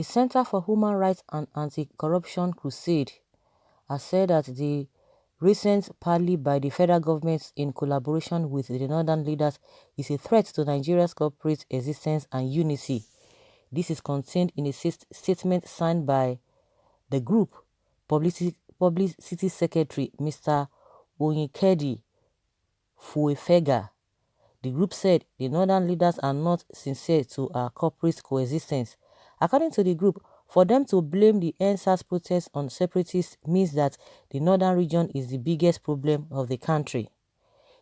The Center for Human Rights and Anti-Corruption Crusade has said that the recent rally by the federal government in collaboration with the northern leaders is a threat to Nigeria's corporate existence and unity. This is contained in a statement signed by the group Publicity Secretary Mr. Onyekedi Fuefega. The group said the northern leaders are not sincere to our corporate coexistence. According to the group, for them to blame the NSAS protests on separatists means that the northern region is the biggest problem of the country.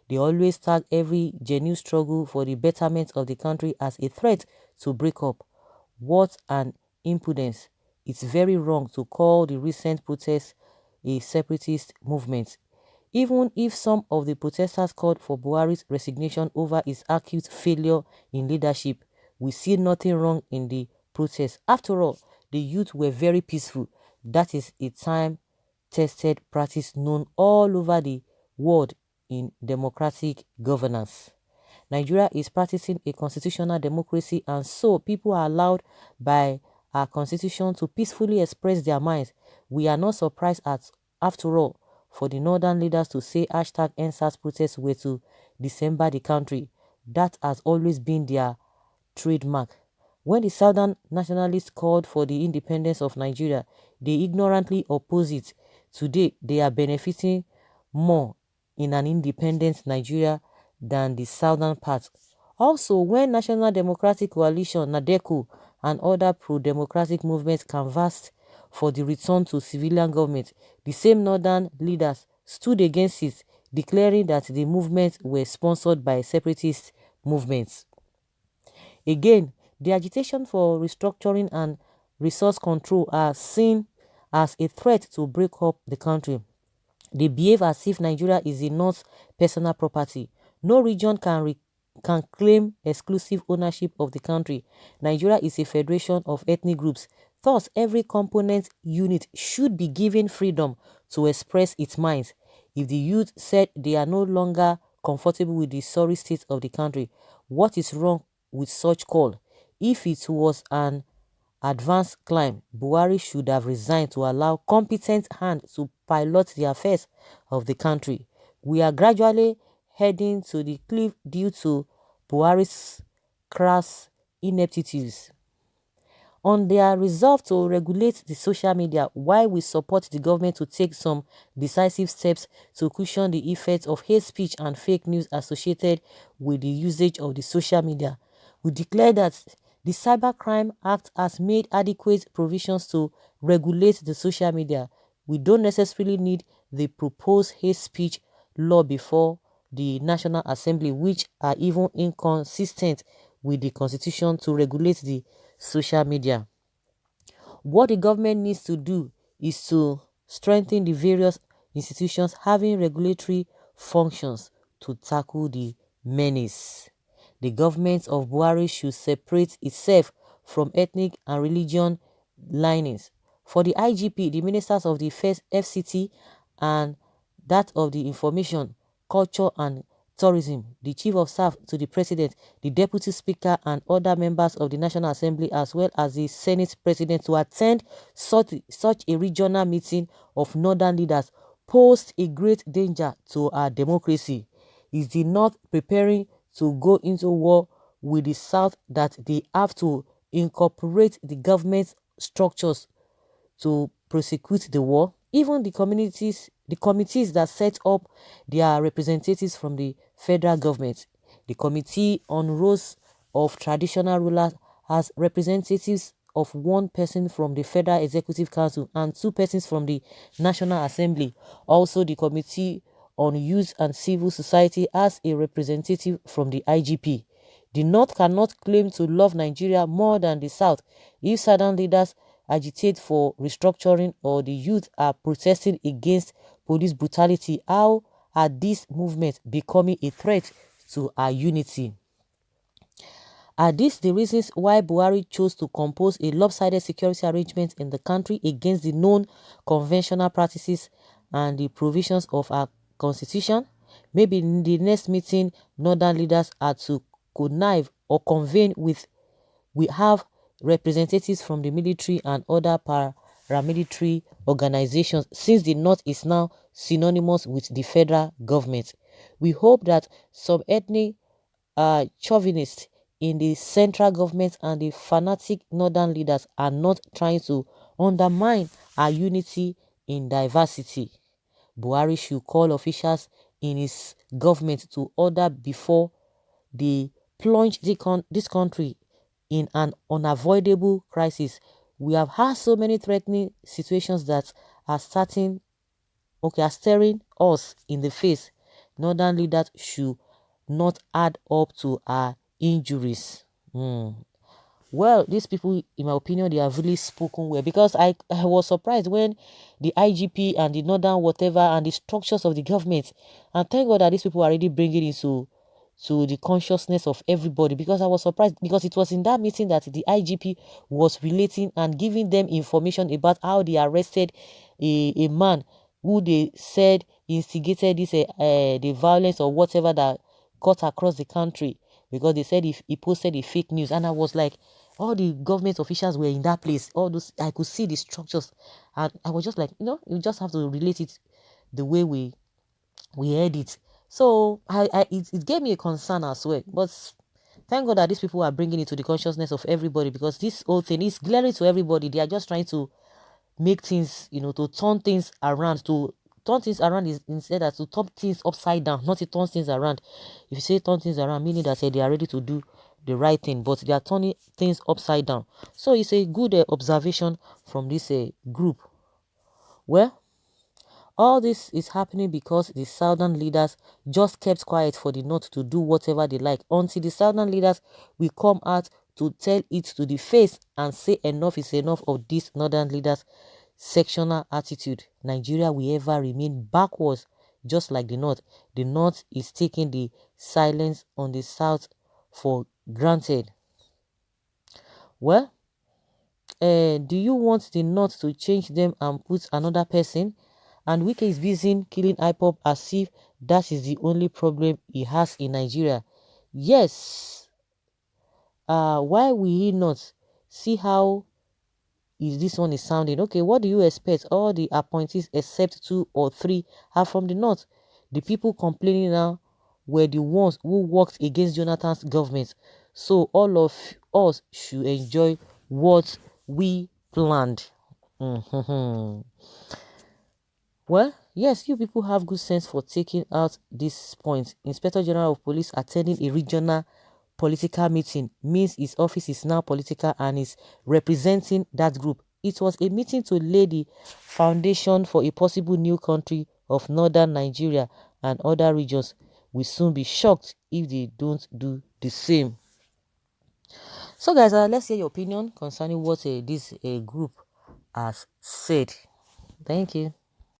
They always tag every genuine struggle for the betterment of the country as a threat to break up. What an impudence. It's very wrong to call the recent protests a separatist movement. Even if some of the protesters called for Buhari's resignation over his acute failure in leadership, we see nothing wrong in the protest. After all, the youth were very peaceful. That is a time-tested practice known all over the world in democratic governance. Nigeria is practicing a constitutional democracy, and so people are allowed by our constitution to peacefully express their minds. We are not surprised after all, for the northern leaders to say #NSAS protests were to dismember the country. That has always been their trademark. When the southern nationalists called for the independence of Nigeria, they ignorantly opposed it. Today, they are benefiting more in an independent Nigeria than the southern part. Also, when National Democratic Coalition, NADECO, and other pro-democratic movements canvassed for the return to civilian government, the same northern leaders stood against it, declaring that the movements were sponsored by separatist movements. Again, the agitation for restructuring and resource control are seen as a threat to break up the country. They behave as if Nigeria is a North's personal property. No region can claim exclusive ownership of the country. Nigeria is a federation of ethnic groups. Thus, every component unit should be given freedom to express its minds. If the youth said they are no longer comfortable with the sorry state of the country, what is wrong with such call? If it was an advanced climb, Buhari should have resigned to allow competent hands to pilot the affairs of the country. We are gradually heading to the cliff due to Buhari's crass ineptitudes. On their resolve to regulate the social media, while we support the government to take some decisive steps to cushion the effects of hate speech and fake news associated with the usage of the social media, we declare that the Cybercrime Act has made adequate provisions to regulate the social media. We don't necessarily need the proposed hate speech law before the National Assembly, which are even inconsistent with the Constitution to regulate the social media. What the government needs to do is to strengthen the various institutions having regulatory functions to tackle the menace. The government of Buhari should separate itself from ethnic and religion linings. For the IGP, the ministers of the FCT and that of the Information, Culture and Tourism, the Chief of Staff to the President, the Deputy Speaker and other members of the National Assembly as well as the Senate President to attend such a regional meeting of northern leaders pose a great danger to our democracy. Is the North preparing to go into war with the South that they have to incorporate the government structures to prosecute the war? Even the committees that set up their representatives from the federal government. The Committee on Roles of Traditional Rulers has representatives of one person from the Federal Executive Council and two persons from the National Assembly. Also, the Committee on Youth and Civil Society has a representative from the IGP. The North cannot claim to love Nigeria more than the South if Southern leaders agitate for restructuring or the youth are protesting against police brutality. How are these movements becoming a threat to our unity? Are these the reasons why Buhari chose to compose a lopsided security arrangement in the country against the known conventional practices and the provisions of our constitution? Maybe in the next meeting, northern leaders are to connive or convene with we have representatives from the military and other paramilitary organizations, since the North is now synonymous with the federal government. We hope that some ethnic chauvinists in the central government and the fanatic northern leaders are not trying to undermine our unity in diversity. Buhari should call officials in his government to order before they plunge this country in an unavoidable crisis. We have had so many threatening situations that are are staring us in the face. Northern leaders should not add up to our injuries. Hmm. Well, these people, in my opinion, they have really spoken well, because I was surprised when the IGP and the northern whatever and the structures of the government, and thank God that these people are already bringing it to the consciousness of everybody, because I was surprised, because it was in that meeting that the IGP was relating and giving them information about how they arrested a man who they said instigated this the violence or whatever that cut across the country, because they said if he posted a fake news. And I was like, all the government officials were in that place, all those, I could see the structures, and I was just like, you just have to relate it the way we heard it. So it gave me a concern as well, but thank God that these people are bringing it to the consciousness of everybody, because this whole thing is glaring to everybody. They are just trying to make things, to turn things around is instead of to turn things upside down, not to turn things around. If you say turn things around, meaning that they are ready to do the right thing, but they are turning things upside down. So it's a good observation from this group. Well, all this is happening because the southern leaders just kept quiet for the north to do whatever they like, until the southern leaders will come out to tell it to the face and say enough is enough of these northern leaders' sectional attitude. Nigeria will ever remain backwards, just like the north. The north is taking the silence on the south for granted. Well, do you want the north to change them and put another person? And Wike is busy killing IPOP as if that is the only problem he has in Nigeria. Yes. Why will he not? See how is this one is sounding. Okay, what do you expect? All the appointees except 2 or 3 are from the north. The people complaining now were the ones who worked against Jonathan's government. So all of us should enjoy what we planned. Mhm. Well, yes, you people have good sense for taking out this point. Inspector General of Police attending a regional political meeting means his office is now political and is representing that group. It was a meeting to lay the foundation for a possible new country of northern Nigeria, and other regions will soon be shocked if they don't do the same. So guys, let's hear your opinion concerning what this group has said. Thank you.